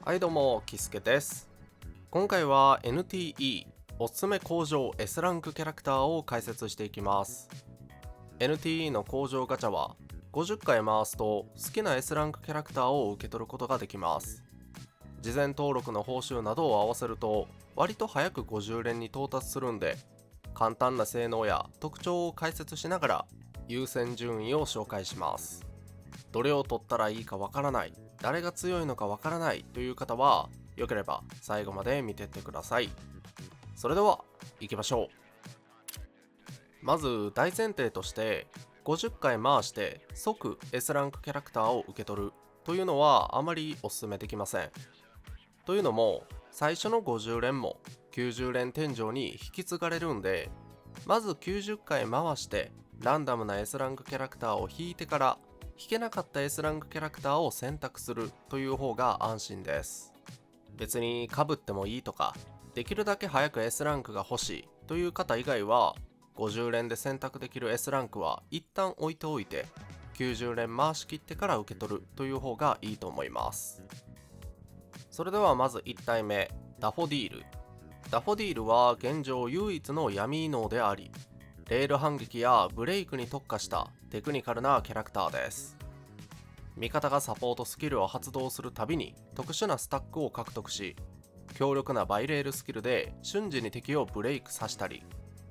はいどうも、キスケです。今回は NTE おすすめ工場 S ランクキャラクターを解説していきます。 NTE の工場ガチャは50回回すと好きな S ランクキャラクターを受け取ることができます。事前登録の報酬などを合わせると割と早く50連に到達するんで、簡単な性能や特徴を解説しながら優先順位を紹介します。どれを取ったらいいかわからない、誰が強いのかわからないという方は、よければ最後まで見てってください。それでは行きましょう。まず大前提として、50回回して即 S ランクキャラクターを受け取るというのはあまりお勧めできません。というのも、最初の50連も90連天井に引き継がれるんで、まず90回回してランダムな S ランクキャラクターを引いてから引けなかった S ランクキャラクターを選択するという方が安心です。別に被ってもいいとか、できるだけ早く S ランクが欲しいという方以外は、50連で選択できる S ランクは一旦置いておいて、90連回し切ってから受け取るという方がいいと思います。それではまず1体目、ダフォディール。ダフォディールは現状唯一の闇異能であり、レール反撃やブレイクに特化したテクニカルなキャラクターです。味方がサポートスキルを発動するたびに特殊なスタックを獲得し、強力なバイレールスキルで瞬時に敵をブレイクさせたり、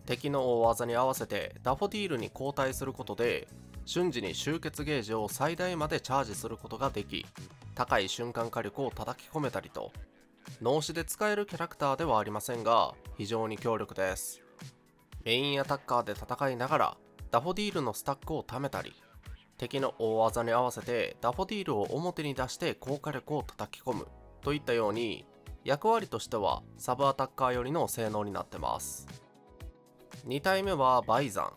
敵の大技に合わせてダフォディールに交代することで瞬時に集結ゲージを最大までチャージすることができ、高い瞬間火力を叩き込めたりと、脳死で使えるキャラクターではありませんが非常に強力です。メインアタッカーで戦いながらダフォディールのスタックを貯めたり、敵の大技に合わせてダフォディールを表に出して高火力を叩き込むといったように、役割としてはサブアタッカー寄りの性能になってます。2体目はバイザン。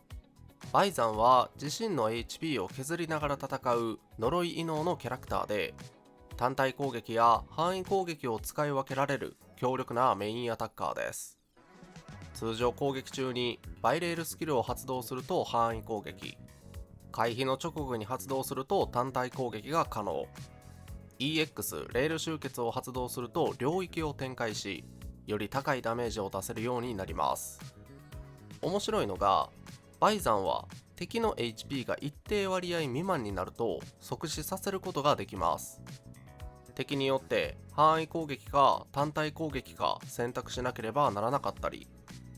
バイザンは自身の HP を削りながら戦う呪い異能のキャラクターで、単体攻撃や範囲攻撃を使い分けられる強力なメインアタッカーです。通常攻撃中にバイレールスキルを発動すると範囲攻撃、回避の直後に発動すると単体攻撃が可能、 EX レール集結を発動すると領域を展開し、より高いダメージを出せるようになります。面白いのが、バイザンは敵の HP が一定割合未満になると即死させることができます。敵によって範囲攻撃か単体攻撃か選択しなければならなかったり、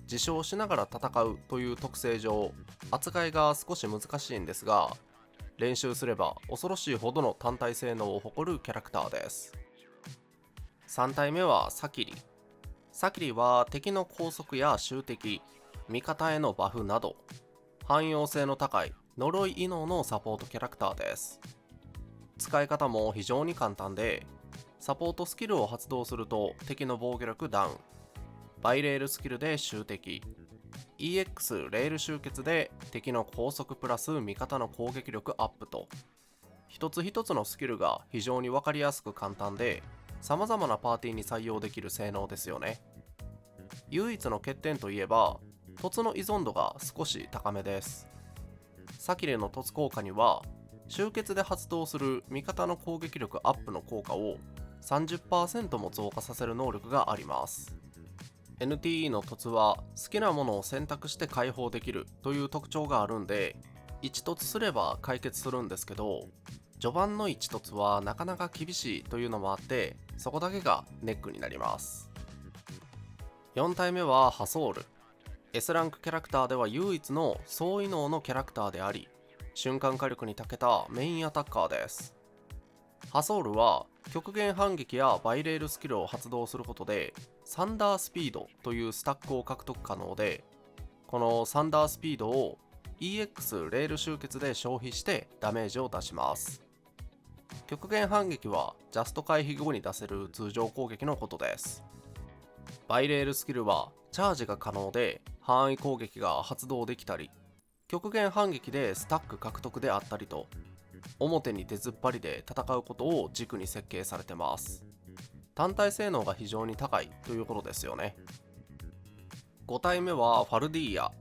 自傷しながら戦うという特性上、扱いが少し難しいんですが、練習すれば恐ろしいほどの単体性能を誇るキャラクターです。3体目はサキリ。サキリは敵の拘束や襲敵、味方へのバフなど汎用性の高い呪い異能のサポートキャラクターです。使い方も非常に簡単で、サポートスキルを発動すると敵の防御力ダウン、バイレールスキルで襲撃、EX レール集結で敵の高速プラス味方の攻撃力アップと、一つ一つのスキルが非常に分かりやすく簡単で、様々なパーティーに採用できる性能ですよね。唯一の欠点といえば、凸の依存度が少し高めです。サキレの凸効果には、集結で発動する味方の攻撃力アップの効果を 30% も増加させる能力があります。NTE の凸は好きなものを選択して解放できるという特徴があるんで、1凸すれば解決するんですけど、序盤の1凸はなかなか厳しいというのもあって、そこだけがネックになります。4体目はハソール。 S ランクキャラクターでは唯一の総異能のキャラクターであり、瞬間火力に長けたメインアタッカーです。ハソールは極限反撃やバイレールスキルを発動することでサンダースピードというスタックを獲得可能で、このサンダースピードを EX レール集結で消費してダメージを出します。極限反撃はジャスト回避後に出せる通常攻撃のことです。バイレールスキルはチャージが可能で範囲攻撃が発動できたり、極限反撃でスタック獲得であったりと、表に出ずっぱりで戦うことを軸に設計されてます。単体性能が非常に高いということですよね。5体目はファルディーヤ。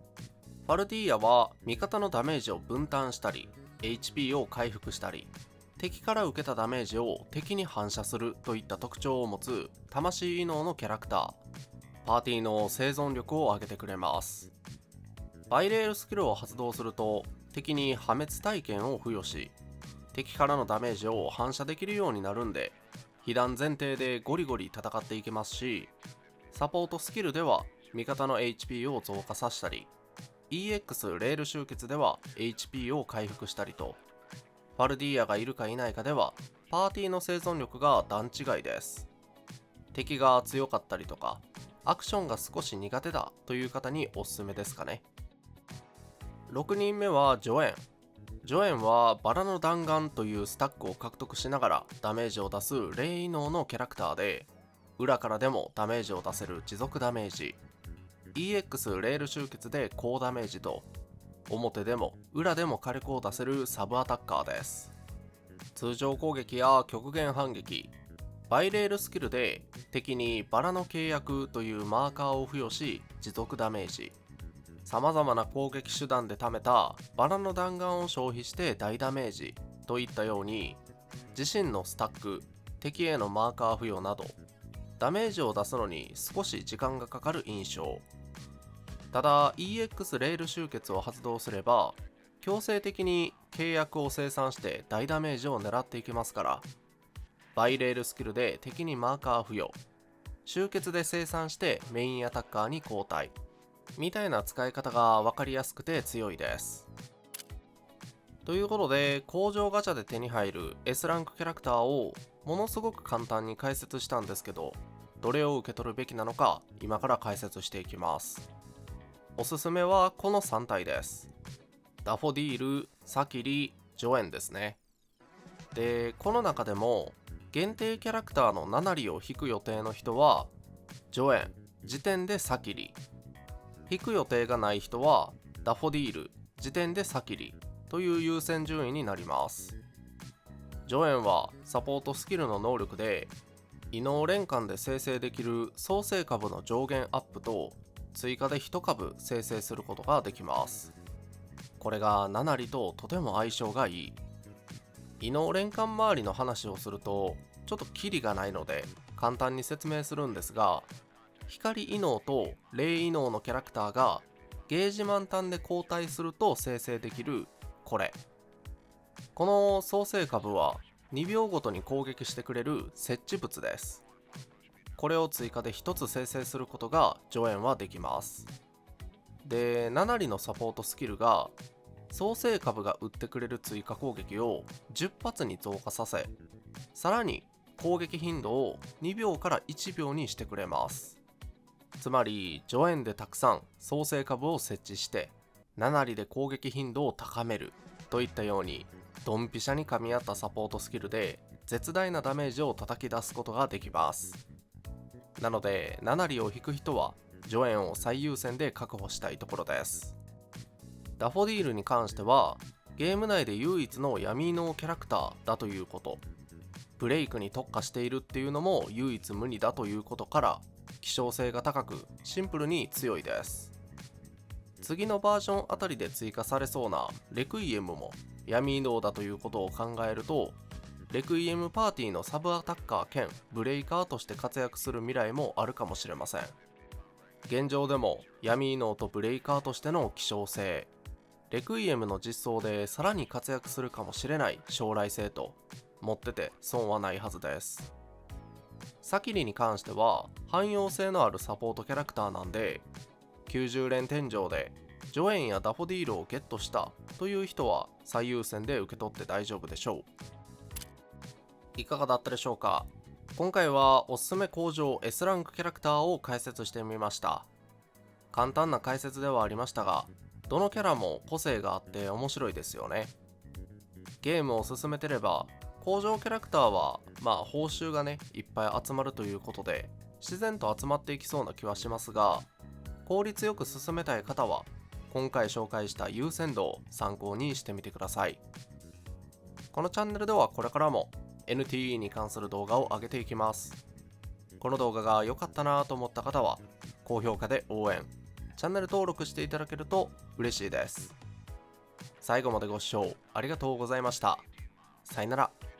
ファルディーヤは味方のダメージを分担したり HP を回復したり、敵から受けたダメージを敵に反射するといった特徴を持つ魂異能のキャラクター。パーティーの生存力を上げてくれます。バイレールスキルを発動すると敵に破滅体験を付与し、敵からのダメージを反射できるようになるんで、被弾前提でゴリゴリ戦っていけますし、サポートスキルでは味方の HP を増加させたり、 EX レール集結では HP を回復したりと、ファルディーヤがいるかいないかではパーティーの生存力が段違いです。敵が強かったりとかアクションが少し苦手だという方におすすめですかね。6人目はジョエン。ジョエンはバラの弾丸というスタックを獲得しながらダメージを出す霊異能のキャラクターで、裏からでもダメージを出せる持続ダメージ、 EX レール集結で高ダメージと、表でも裏でも火力を出せるサブアタッカーです。通常攻撃や極限反撃、バイレールスキルで敵にバラの契約というマーカーを付与し持続ダメージ、様々な攻撃手段で貯めたバラの弾丸を消費して大ダメージといったように、自身のスタック、敵へのマーカー付与などダメージを出すのに少し時間がかかる印象。ただ EX レール集結を発動すれば強制的に契約を生産して大ダメージを狙っていけますから、バイレールスキルで敵にマーカー付与、集結で生産してメインアタッカーに交代みたいな使い方が分かりやすくて強いです。ということで、工場ガチャで手に入る S ランクキャラクターをものすごく簡単に解説したんですけど、どれを受け取るべきなのか今から解説していきます。おすすめはこの3体です。ダフォディール、サキリ、ジョエンですね。で、この中でも限定キャラクターの7里を引く予定の人はジョエン、時点でサキリ、引く予定がない人はダフォディール、時点でサキリという優先順位になります。ジョエンはサポートスキルの能力で異能連関で生成できる創生株の上限アップと追加で1株生成することができます。これが7里ととても相性がいい。異能連関周りの話をするとちょっとキリがないので簡単に説明するんですが、光異能と霊異能のキャラクターがゲージ満タンで交代すると生成できるこの創生株は2秒ごとに攻撃してくれる設置物です。これを追加で1つ生成することがジョエンはできます。で、7里のサポートスキルが創生株が打ってくれる追加攻撃を10発に増加させ、さらに攻撃頻度を2秒から1秒にしてくれます。つまりジョエンでたくさん創生株を設置して7里で攻撃頻度を高めるといったように、ドンピシャに噛み合ったサポートスキルで絶大なダメージを叩き出すことができます。なので7里を引く人はジョエンを最優先で確保したいところです。ダフォディールに関してはゲーム内で唯一の闇異能キャラクターだということ、ブレイクに特化しているっていうのも唯一無二だということから、希少性が高くシンプルに強いです。次のバージョンあたりで追加されそうなレクイエムも闇異能だということを考えると、レクイエムパーティーのサブアタッカー兼ブレイカーとして活躍する未来もあるかもしれません。現状でも闇異能とブレイカーとしての希少性、レクイエムの実装でさらに活躍するかもしれない将来性と持ってて損はないはずです。サキリに関しては汎用性のあるサポートキャラクターなんで、90連天井でジョエンやダフォディールをゲットしたという人は最優先で受け取って大丈夫でしょう。いかがだったでしょうか。今回はおすすめ工場 S ランクキャラクターを解説してみました。簡単な解説ではありましたが、どのキャラも個性があって面白いですよね。ゲームを進めてれば工場キャラクターは報酬がねいっぱい集まるということで自然と集まっていきそうな気はしますが、効率よく進めたい方は今回紹介した優先度を参考にしてみてください。このチャンネルではこれからも NTE に関する動画を上げていきます。この動画が良かったなと思った方は高評価で応援、チャンネル登録していただけると嬉しいです。最後までご視聴ありがとうございました。さよなら。